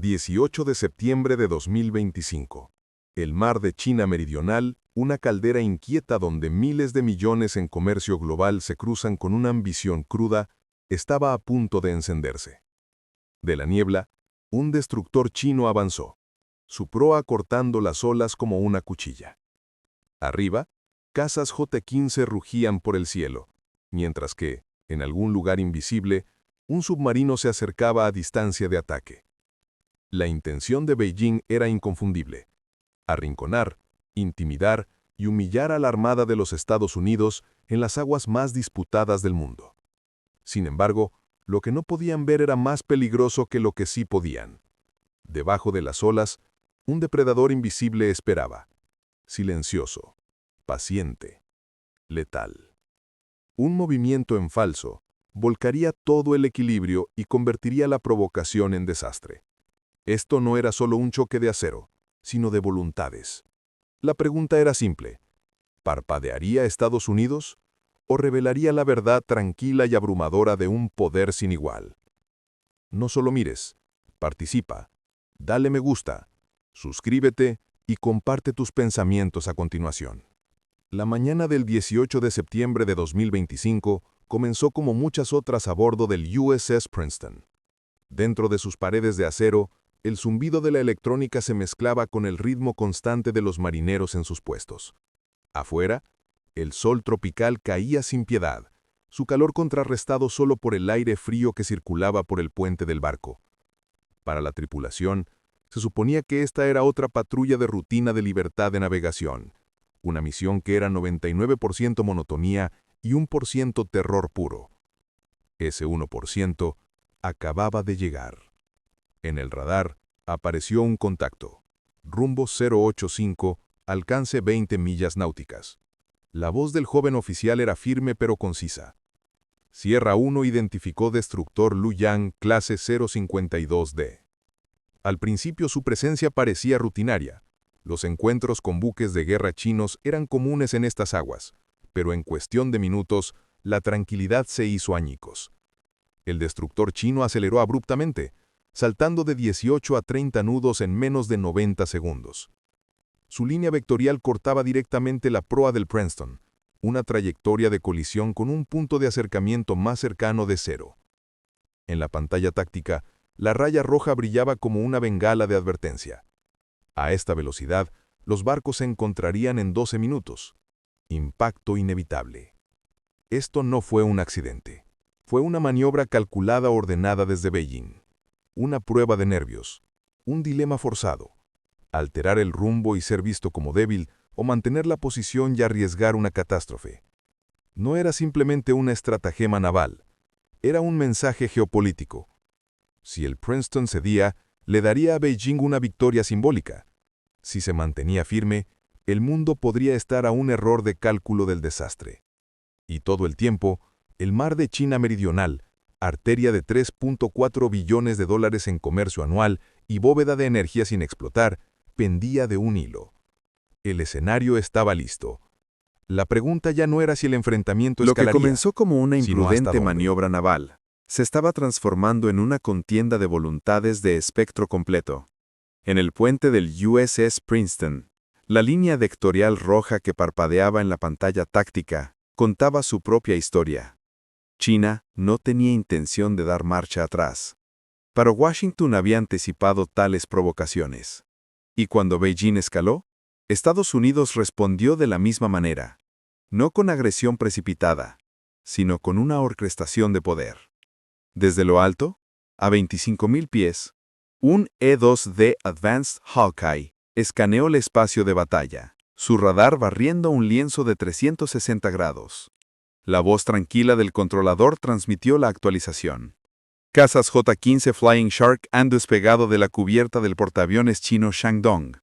18 de septiembre de 2025. El mar de China Meridional, una caldera inquieta donde miles de millones en comercio global se cruzan con una ambición cruda, estaba a punto de encenderse. De la niebla, un destructor chino avanzó, su proa cortando las olas como una cuchilla. Arriba, cazas J-15 rugían por el cielo, mientras que, en algún lugar invisible, un submarino se acercaba a distancia de ataque. La intención de Beijing era inconfundible: arrinconar, intimidar y humillar a la Armada de los Estados Unidos en las aguas más disputadas del mundo. Sin embargo, lo que no podían ver era más peligroso que lo que sí podían. Debajo de las olas, un depredador invisible esperaba, silencioso, paciente, letal. Un movimiento en falso volcaría todo el equilibrio y convertiría la provocación en desastre. Esto no era solo un choque de acero, sino de voluntades. La pregunta era simple: ¿parpadearía Estados Unidos o revelaría la verdad tranquila y abrumadora de un poder sin igual? No solo mires, participa, dale me gusta, suscríbete y comparte tus pensamientos a continuación. La mañana del 18 de septiembre de 2025 comenzó como muchas otras a bordo del USS Princeton. Dentro de sus paredes de acero, el zumbido de la electrónica se mezclaba con el ritmo constante de los marineros en sus puestos. Afuera, el sol tropical caía sin piedad, su calor contrarrestado solo por el aire frío que circulaba por el puente del barco. Para la tripulación, se suponía que esta era otra patrulla de rutina de libertad de navegación, una misión que era 99% monotonía y 1% terror puro. Ese 1% acababa de llegar. En el radar apareció un contacto. Rumbo 085, alcance 20 millas náuticas. La voz del joven oficial era firme pero concisa. Sierra 1 identificó destructor Luoyang, clase 052D. Al principio su presencia parecía rutinaria. Los encuentros con buques de guerra chinos eran comunes en estas aguas, pero en cuestión de minutos, la tranquilidad se hizo añicos. El destructor chino aceleró abruptamente, saltando de 18 a 30 nudos en menos de 90 segundos. Su línea vectorial cortaba directamente la proa del Princeton, una trayectoria de colisión con un punto de acercamiento más cercano de 0. En la pantalla táctica, la raya roja brillaba como una bengala de advertencia. A esta velocidad, los barcos se encontrarían en 12 minutos. Impacto inevitable. Esto no fue un accidente. Fue una maniobra calculada ordenada desde Beijing. Una prueba de nervios, un dilema forzado, alterar el rumbo y ser visto como débil, o mantener la posición y arriesgar una catástrofe. No era simplemente una estratagema naval, era un mensaje geopolítico. Si el Princeton cedía, le daría a Beijing una victoria simbólica. Si se mantenía firme, el mundo podría estar a un error de cálculo del desastre. Y todo el tiempo, el mar de China Meridional, arteria de 3.4 billones de dólares en comercio anual y bóveda de energía sin explotar, pendía de un hilo. El escenario estaba listo. La pregunta ya no era si el enfrentamiento escalaría. Lo que comenzó como una sino hasta imprudente dónde. maniobra naval, se estaba transformando en una contienda de voluntades de espectro completo. En el puente del USS Princeton, la línea vectorial roja que parpadeaba en la pantalla táctica contaba su propia historia. China no tenía intención de dar marcha atrás. Pero Washington había anticipado tales provocaciones. Y cuando Beijing escaló, Estados Unidos respondió de la misma manera, no con agresión precipitada, sino con una orquestación de poder. Desde lo alto, a 25.000 pies, un E-2D Advanced Hawkeye escaneó el espacio de batalla, su radar barriendo un lienzo de 360 grados. La voz tranquila del controlador transmitió la actualización. Cazas J-15 Flying Shark han despegado de la cubierta del portaaviones chino Shandong.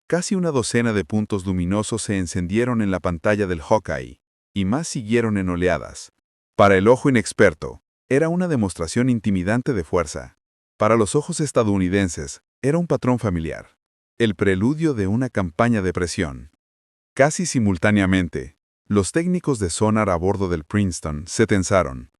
Casi una docena de puntos luminosos se encendieron en la pantalla del Hawkeye, y más siguieron en oleadas. Para el ojo inexperto, era una demostración intimidante de fuerza. Para los ojos estadounidenses, era un patrón familiar. El preludio de una campaña de presión. Casi simultáneamente, los técnicos de sonar a bordo del Princeton se tensaron.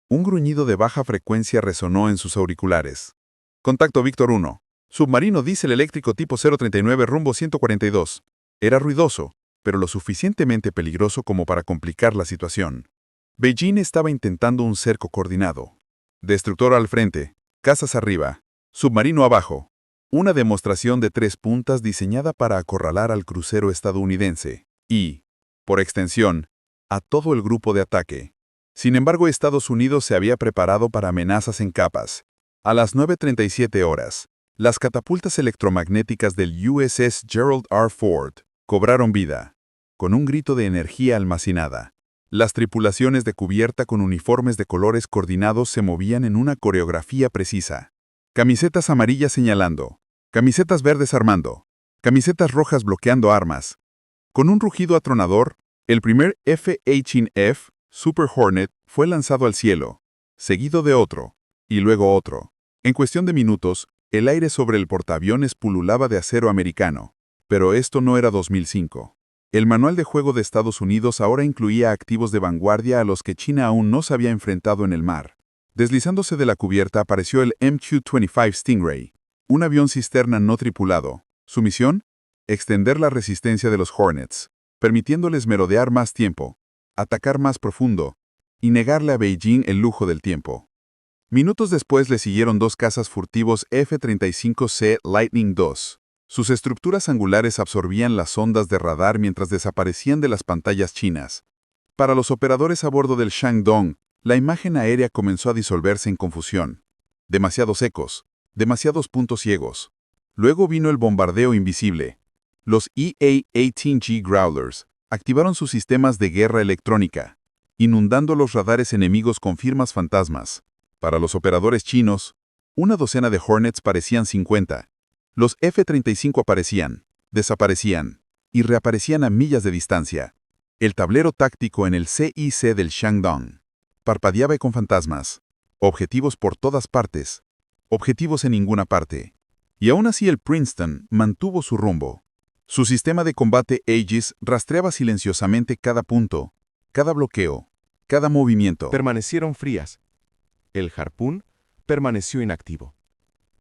Un gruñido de baja frecuencia resonó en sus auriculares. Contacto Víctor 1. Submarino diésel eléctrico tipo 039 rumbo 142. Era ruidoso, pero lo suficientemente peligroso como para complicar la situación. Beijing estaba intentando un cerco coordinado. Destructor al frente, cazas arriba, submarino abajo. Una demostración de 3 puntas diseñada para acorralar al crucero estadounidense y, por extensión, a todo el grupo de ataque. Sin embargo, Estados Unidos se había preparado para amenazas en capas. A las 9:37 horas, las catapultas electromagnéticas del USS Gerald R. Ford cobraron vida, con un grito de energía almacenada. Las tripulaciones de cubierta con uniformes de colores coordinados se movían en una coreografía precisa. Camisetas amarillas señalando, camisetas verdes armando, camisetas rojas bloqueando armas. Con un rugido atronador, el primer F-18F Super Hornet fue lanzado al cielo, seguido de otro, y luego otro. En cuestión de minutos, el aire sobre el portaaviones pululaba de acero americano. Pero esto no era 2005. El manual de juego de Estados Unidos ahora incluía activos de vanguardia a los que China aún no se había enfrentado en el mar. Deslizándose de la cubierta apareció el MQ-25 Stingray, un avión cisterna no tripulado. Su misión: extender la resistencia de los Hornets, permitiéndoles merodear más tiempo, atacar más profundo y negarle a Beijing el lujo del tiempo. Minutos después le siguieron 2 cazas furtivos F-35C Lightning II. Sus estructuras angulares absorbían las ondas de radar mientras desaparecían de las pantallas chinas. Para los operadores a bordo del Shandong, la imagen aérea comenzó a disolverse en confusión. Demasiados ecos, demasiados puntos ciegos. Luego vino el bombardeo invisible. Los EA-18G Growlers activaron sus sistemas de guerra electrónica, inundando los radares enemigos con firmas fantasmas. Para los operadores chinos, una docena de Hornets parecían 50. Los F-35 aparecían, desaparecían y reaparecían a millas de distancia. El tablero táctico en el CIC del Shandong parpadeaba con fantasmas, objetivos por todas partes, objetivos en ninguna parte. Y aún así el Princeton mantuvo su rumbo. Su sistema de combate Aegis rastreaba silenciosamente cada punto, cada bloqueo, cada movimiento. Permanecieron frías. El Harpoon permaneció inactivo.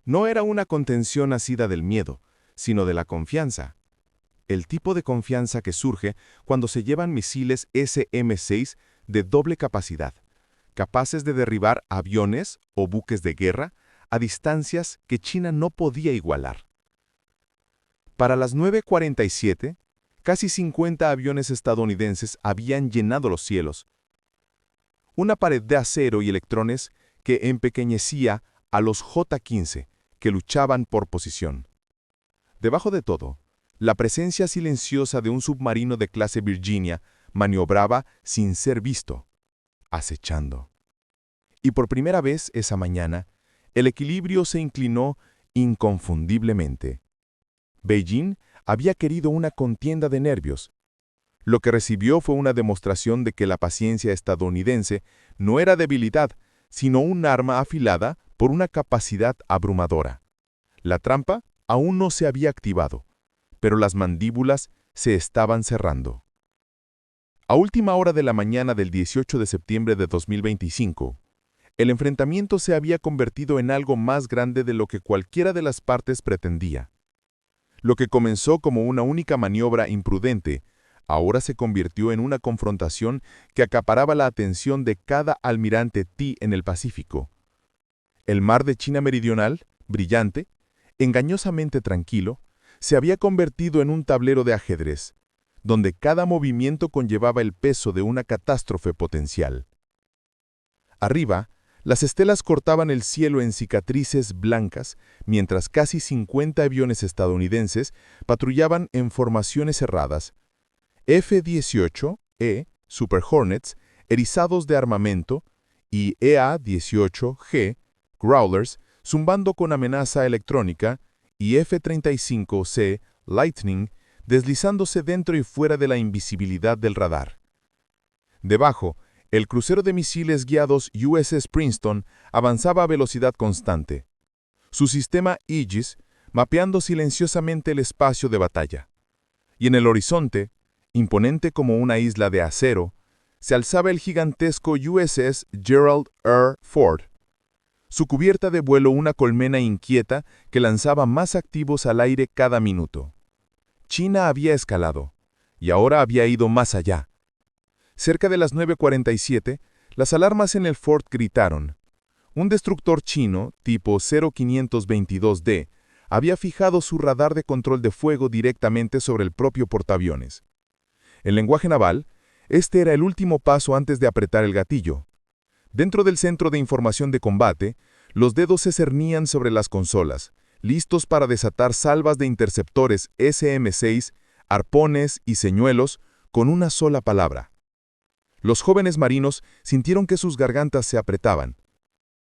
No era una contención nacida del miedo, sino de la confianza. El tipo de confianza que surge cuando se llevan misiles SM-6 de doble capacidad, capaces de derribar aviones o buques de guerra a distancias que China no podía igualar. Para las 9:47, casi 50 aviones estadounidenses habían llenado los cielos. Una pared de acero y electrones que empequeñecía a los J-15, que luchaban por posición. Debajo de todo, la presencia silenciosa de un submarino de clase Virginia maniobraba sin ser visto, acechando. Y por primera vez esa mañana, el equilibrio se inclinó inconfundiblemente. Beijing había querido una contienda de nervios. Lo que recibió fue una demostración de que la paciencia estadounidense no era debilidad, sino un arma afilada por una capacidad abrumadora. La trampa aún no se había activado, pero las mandíbulas se estaban cerrando. A última hora de la mañana del 18 de septiembre de 2025, el enfrentamiento se había convertido en algo más grande de lo que cualquiera de las partes pretendía. Lo que comenzó como una única maniobra imprudente, ahora se convirtió en una confrontación que acaparaba la atención de cada almirante T en el Pacífico. El mar de China Meridional, brillante, engañosamente tranquilo, se había convertido en un tablero de ajedrez, donde cada movimiento conllevaba el peso de una catástrofe potencial. Arriba, las estelas cortaban el cielo en cicatrices blancas, mientras casi 50 aviones estadounidenses patrullaban en formaciones cerradas. F-18E Super Hornets, erizados de armamento, y EA-18G Growlers, zumbando con amenaza electrónica, y F-35C Lightning, deslizándose dentro y fuera de la invisibilidad del radar. Debajo, el crucero de misiles guiados USS Princeton avanzaba a velocidad constante. Su sistema Aegis, mapeando silenciosamente el espacio de batalla. Y en el horizonte, imponente como una isla de acero, se alzaba el gigantesco USS Gerald R. Ford. Su cubierta de vuelo una colmena inquieta que lanzaba más activos al aire cada minuto. China había escalado, y ahora había ido más allá. Cerca de las 9:47, las alarmas en el fort gritaron. Un destructor chino, tipo 0522D, había fijado su radar de control de fuego directamente sobre el propio portaaviones. En lenguaje naval, este era el último paso antes de apretar el gatillo. Dentro del centro de información de combate, los dedos se cernían sobre las consolas, listos para desatar salvas de interceptores SM-6, arpones y señuelos con una sola palabra. Los jóvenes marinos sintieron que sus gargantas se apretaban.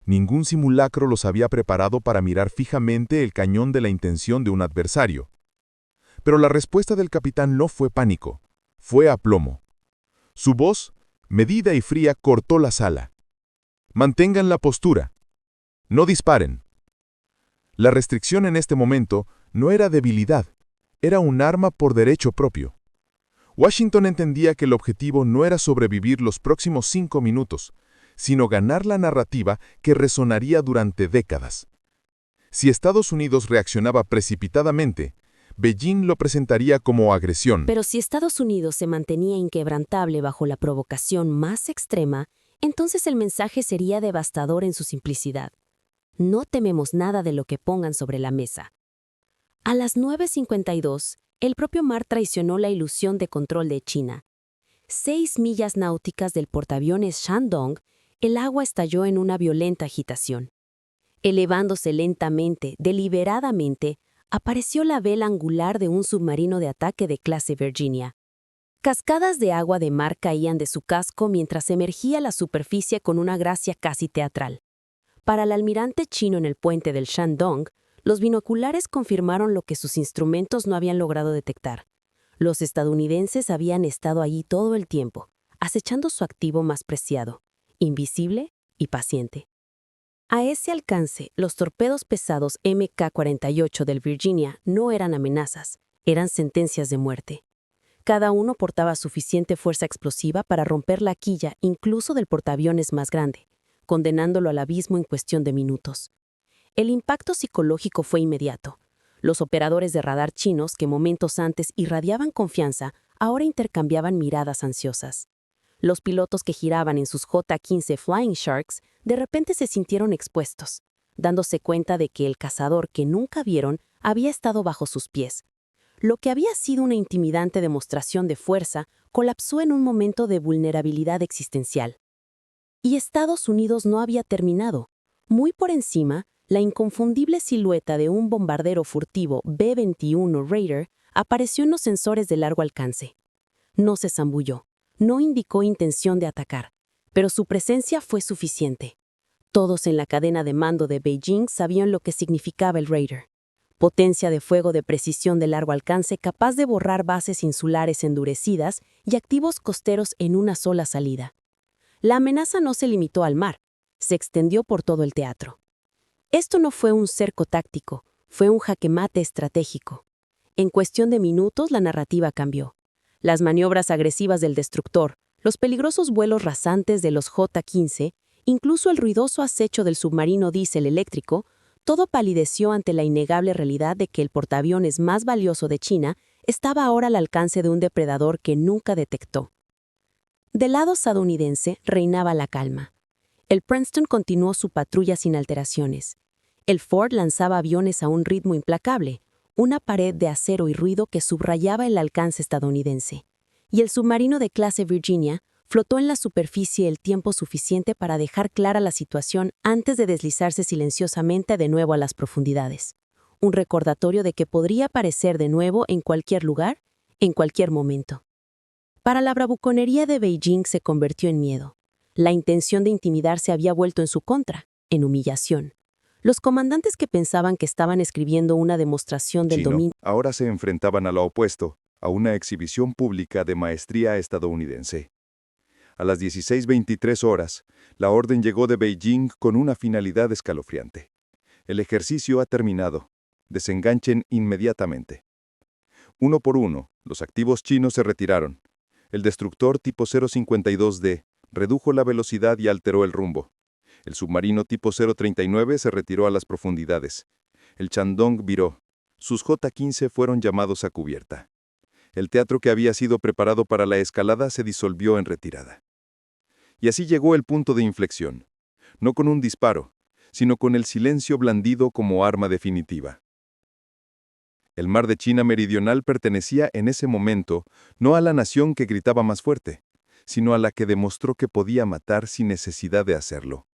Ningún simulacro los había preparado para mirar fijamente el cañón de la intención de un adversario. Pero la respuesta del capitán no fue pánico, fue aplomo. Su voz, medida y fría, cortó la sala. Mantengan la postura. No disparen. La restricción en este momento no era debilidad, era un arma por derecho propio. Washington entendía que el objetivo no era sobrevivir los próximos 5 minutos, sino ganar la narrativa que resonaría durante décadas. Si Estados Unidos reaccionaba precipitadamente, Beijing lo presentaría como agresión. Pero si Estados Unidos se mantenía inquebrantable bajo la provocación más extrema, entonces el mensaje sería devastador en su simplicidad. No tememos nada de lo que pongan sobre la mesa. A las 9:52, el propio mar traicionó la ilusión de control de China. 6 millas náuticas del portaaviones Shandong, el agua estalló en una violenta agitación. Elevándose lentamente, deliberadamente, apareció la vela angular de un submarino de ataque de clase Virginia. Cascadas de agua de mar caían de su casco mientras emergía a la superficie con una gracia casi teatral. Para el almirante chino en el puente del Shandong, los binoculares confirmaron lo que sus instrumentos no habían logrado detectar. Los estadounidenses habían estado allí todo el tiempo, acechando su activo más preciado, invisible y paciente. A ese alcance, los torpedos pesados Mk-48 del Virginia no eran amenazas, eran sentencias de muerte. Cada uno portaba suficiente fuerza explosiva para romper la quilla incluso del portaaviones más grande, condenándolo al abismo en cuestión de minutos. El impacto psicológico fue inmediato. Los operadores de radar chinos que momentos antes irradiaban confianza, ahora intercambiaban miradas ansiosas. Los pilotos que giraban en sus J-15 Flying Sharks de repente se sintieron expuestos, dándose cuenta de que el cazador que nunca vieron había estado bajo sus pies. Lo que había sido una intimidante demostración de fuerza colapsó en un momento de vulnerabilidad existencial. Y Estados Unidos no había terminado. Muy por encima, la inconfundible silueta de un bombardero furtivo B-21 Raider apareció en los sensores de largo alcance. No se zambulló, no indicó intención de atacar, pero su presencia fue suficiente. Todos en la cadena de mando de Beijing sabían lo que significaba el Raider. Potencia de fuego de precisión de largo alcance capaz de borrar bases insulares endurecidas y activos costeros en una sola salida. La amenaza no se limitó al mar, se extendió por todo el teatro. Esto no fue un cerco táctico, fue un jaque mate estratégico. En cuestión de minutos la narrativa cambió. Las maniobras agresivas del destructor, los peligrosos vuelos rasantes de los J-15, incluso el ruidoso acecho del submarino diésel eléctrico, todo palideció ante la innegable realidad de que el portaaviones más valioso de China estaba ahora al alcance de un depredador que nunca detectó. Del lado estadounidense reinaba la calma. El Princeton continuó su patrulla sin alteraciones. El Ford lanzaba aviones a un ritmo implacable, una pared de acero y ruido que subrayaba el alcance estadounidense. Y el submarino de clase Virginia flotó en la superficie el tiempo suficiente para dejar clara la situación antes de deslizarse silenciosamente de nuevo a las profundidades. Un recordatorio de que podría aparecer de nuevo en cualquier lugar, en cualquier momento. Para la bravuconería de Beijing se convirtió en miedo. La intención de intimidar se había vuelto en su contra, en humillación. Los comandantes que pensaban que estaban escribiendo una demostración del dominio ahora se enfrentaban a lo opuesto, a una exhibición pública de maestría estadounidense. A las 16:23 horas, la orden llegó de Beijing con una finalidad escalofriante. El ejercicio ha terminado. Desenganchen inmediatamente. Uno por uno, los activos chinos se retiraron. El destructor tipo 052D redujo la velocidad y alteró el rumbo. El submarino tipo 039 se retiró a las profundidades. El Shandong viró. Sus J-15 fueron llamados a cubierta. El teatro que había sido preparado para la escalada se disolvió en retirada. Y así llegó el punto de inflexión. No con un disparo, sino con el silencio blandido como arma definitiva. El mar de China Meridional pertenecía en ese momento no a la nación que gritaba más fuerte, sino a la que demostró que podía matar sin necesidad de hacerlo.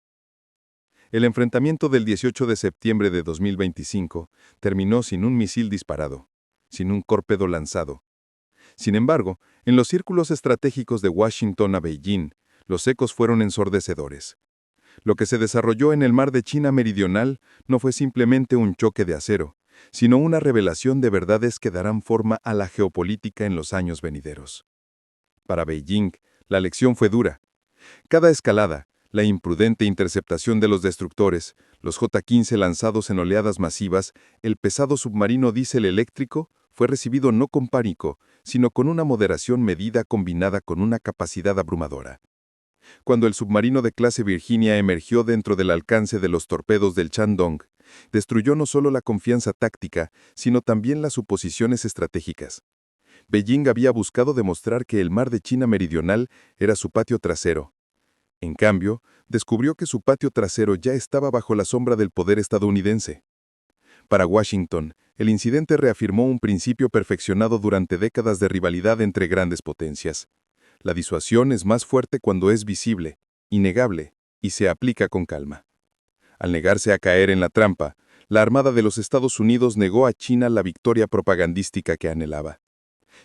El enfrentamiento del 18 de septiembre de 2025 terminó sin un misil disparado, sin un torpedo lanzado. Sin embargo, en los círculos estratégicos de Washington a Beijing, los ecos fueron ensordecedores. Lo que se desarrolló en el mar de China Meridional no fue simplemente un choque de acero, sino una revelación de verdades que darán forma a la geopolítica en los años venideros. Para Beijing, la lección fue dura. Cada escalada, la imprudente interceptación de los destructores, los J-15 lanzados en oleadas masivas, el pesado submarino diésel eléctrico, fue recibido no con pánico, sino con una moderación medida combinada con una capacidad abrumadora. Cuando el submarino de clase Virginia emergió dentro del alcance de los torpedos del Shandong, destruyó no solo la confianza táctica, sino también las suposiciones estratégicas. Beijing había buscado demostrar que el mar de China Meridional era su patio trasero. En cambio, descubrió que su patio trasero ya estaba bajo la sombra del poder estadounidense. Para Washington, el incidente reafirmó un principio perfeccionado durante décadas de rivalidad entre grandes potencias. La disuasión es más fuerte cuando es visible, innegable, y se aplica con calma. Al negarse a caer en la trampa, la Armada de los Estados Unidos negó a China la victoria propagandística que anhelaba.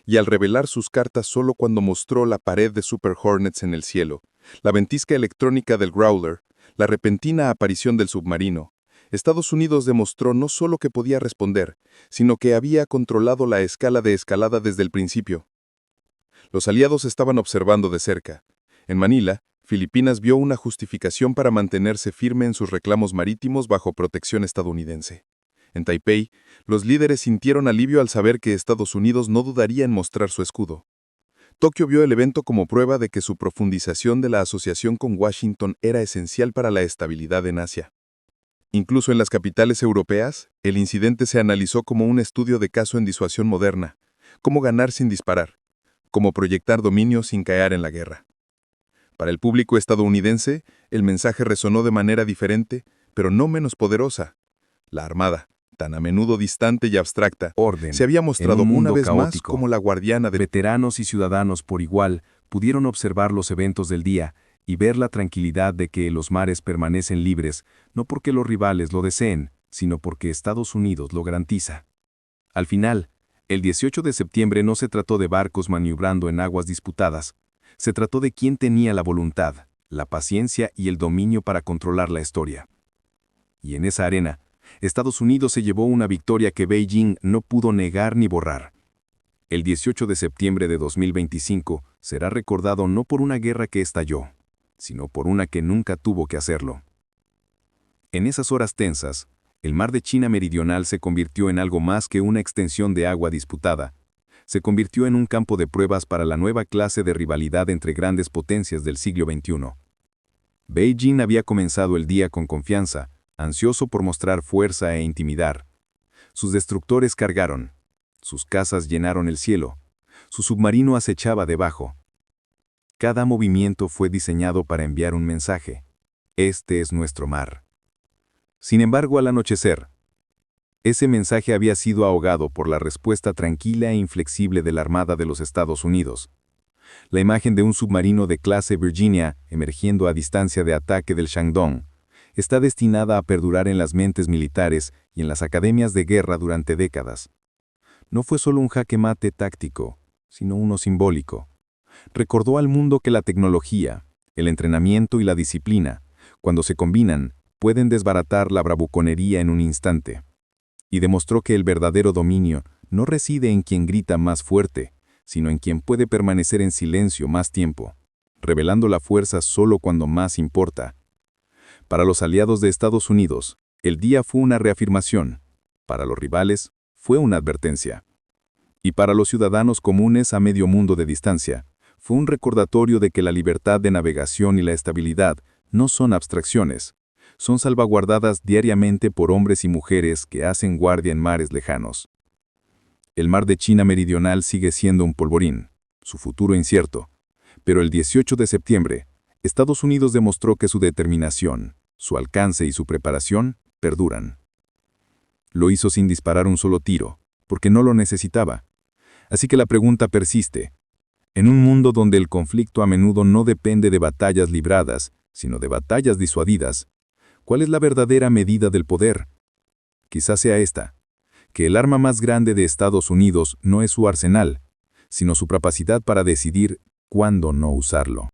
Y al revelar sus cartas solo cuando mostró la pared de Super Hornets en el cielo, la ventisca electrónica del Growler, la repentina aparición del submarino, Estados Unidos demostró no solo que podía responder, sino que había controlado la escala de escalada desde el principio. Los aliados estaban observando de cerca. En Manila, Filipinas vio una justificación para mantenerse firme en sus reclamos marítimos bajo protección estadounidense. En Taipei, los líderes sintieron alivio al saber que Estados Unidos no dudaría en mostrar su escudo. Tokio vio el evento como prueba de que su profundización de la asociación con Washington era esencial para la estabilidad en Asia. Incluso en las capitales europeas, el incidente se analizó como un estudio de caso en disuasión moderna, cómo ganar sin disparar, cómo proyectar dominio sin caer en la guerra. Para el público estadounidense, el mensaje resonó de manera diferente, pero no menos poderosa. La Armada, tan a menudo distante y abstracta, se había mostrado una vez más como la guardiana de veteranos y ciudadanos por igual pudieron observar los eventos del día y ver la tranquilidad de que los mares permanecen libres, no porque los rivales lo deseen, sino porque Estados Unidos lo garantiza. Al final, el 18 de septiembre no se trató de barcos maniobrando en aguas disputadas, se trató de quién tenía la voluntad, la paciencia y el dominio para controlar la historia. Y en esa arena, Estados Unidos se llevó una victoria que Beijing no pudo negar ni borrar. El 18 de septiembre de 2025 será recordado no por una guerra que estalló, sino por una que nunca tuvo que hacerlo. En esas horas tensas, el mar de China Meridional se convirtió en algo más que una extensión de agua disputada. Se convirtió en un campo de pruebas para la nueva clase de rivalidad entre grandes potencias del siglo XXI. Beijing había comenzado el día con confianza, ansioso por mostrar fuerza e intimidar. Sus destructores cargaron, sus cazas llenaron el cielo, su submarino acechaba debajo. Cada movimiento fue diseñado para enviar un mensaje: este es nuestro mar. Sin embargo, al anochecer, ese mensaje había sido ahogado por la respuesta tranquila e inflexible de la Armada de los Estados Unidos. La imagen de un submarino de clase Virginia emergiendo a distancia de ataque del Shandong está destinada a perdurar en las mentes militares y en las academias de guerra durante décadas. No fue solo un jaque mate táctico, sino uno simbólico. Recordó al mundo que la tecnología, el entrenamiento y la disciplina, cuando se combinan, pueden desbaratar la bravuconería en un instante. Y demostró que el verdadero dominio no reside en quien grita más fuerte, sino en quien puede permanecer en silencio más tiempo, revelando la fuerza solo cuando más importa. Para los aliados de Estados Unidos, el día fue una reafirmación. Para los rivales, fue una advertencia. Y para los ciudadanos comunes a medio mundo de distancia, fue un recordatorio de que la libertad de navegación y la estabilidad no son abstracciones, son salvaguardadas diariamente por hombres y mujeres que hacen guardia en mares lejanos. El mar de China Meridional sigue siendo un polvorín, su futuro incierto, pero el 18 de septiembre, Estados Unidos demostró que su determinación, su alcance y su preparación perduran. Lo hizo sin disparar un solo tiro, porque no lo necesitaba. Así que la pregunta persiste. En un mundo donde el conflicto a menudo no depende de batallas libradas, sino de batallas disuadidas, ¿cuál es la verdadera medida del poder? Quizás sea esta, que el arma más grande de Estados Unidos no es su arsenal, sino su capacidad para decidir cuándo no usarlo.